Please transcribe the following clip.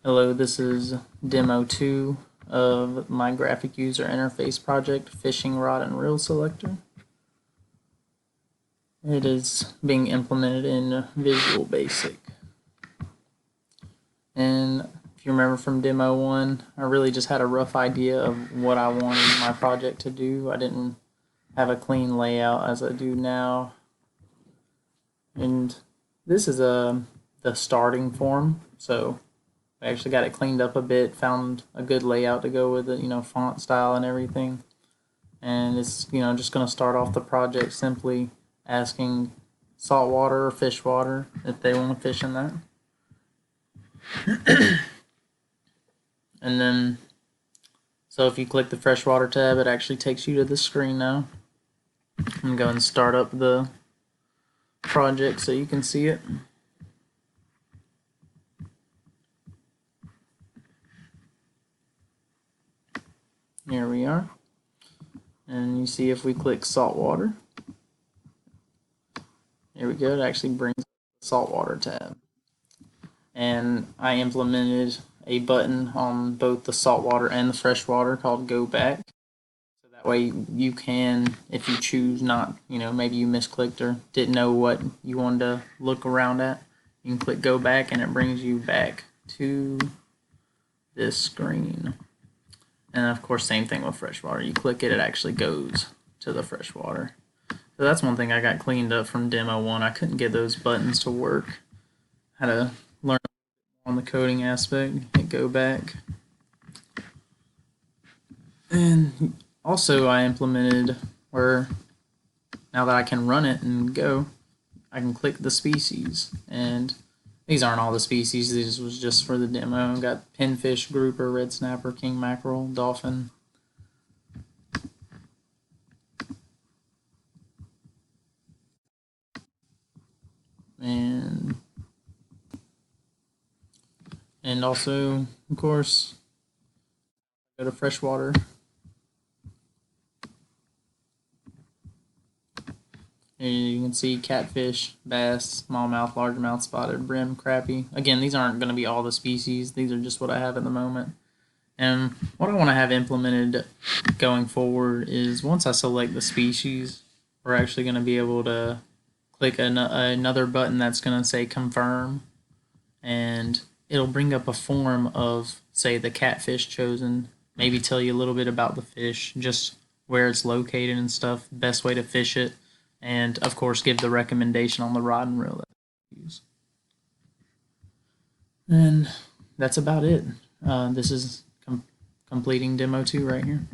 Hello, this is demo 2 of my graphic user interface project, Fishing Rod and Reel Selector. It is being implemented in Visual Basic. And if you remember from demo 1, I really just had a rough idea of what I wanted my project to do. I didn't have a clean layout as I do now. And this is the starting form, so I actually got it cleaned up a bit, found a good layout to go with it, font style and everything. And it's, just going to start off the project simply asking saltwater or fish water if they want to fish in that. And then, so if you click the freshwater tab, it actually takes you to the screen now. I'm going to go and start up the project so you can see it. Here we are. And you see if we click saltwater, here we go, it actually brings the saltwater tab. And I implemented a button on both the saltwater and the freshwater called Go Back. So that way you can, if you choose not, maybe you misclicked or didn't know what you wanted to look around at, you can click Go Back and it brings you back to this screen. And of course, same thing with freshwater. You click it, it actually goes to the freshwater. So that's one thing I got cleaned up from demo 1. I couldn't get those buttons to work. I had to learn on the coding aspect, hit Go Back. And also I implemented where now that I can run it and go, I can click the species. And these aren't all the species, this was just for the demo. I've got pinfish, grouper, red snapper, king mackerel, dolphin. And also, of course, go to freshwater. And you can see catfish, bass, smallmouth, largemouth, spotted, brim, crappie. Again, these aren't going to be all the species. These are just what I have at the moment. And what I want to have implemented going forward is once I select the species, we're actually going to be able to click another button that's going to say confirm. And it'll bring up a form of, say, the catfish chosen, maybe tell you a little bit about the fish, just where it's located and stuff, best way to fish it, and of course give the recommendation on the rod and reel that I use. And that's about it. This is completing demo 2 right here.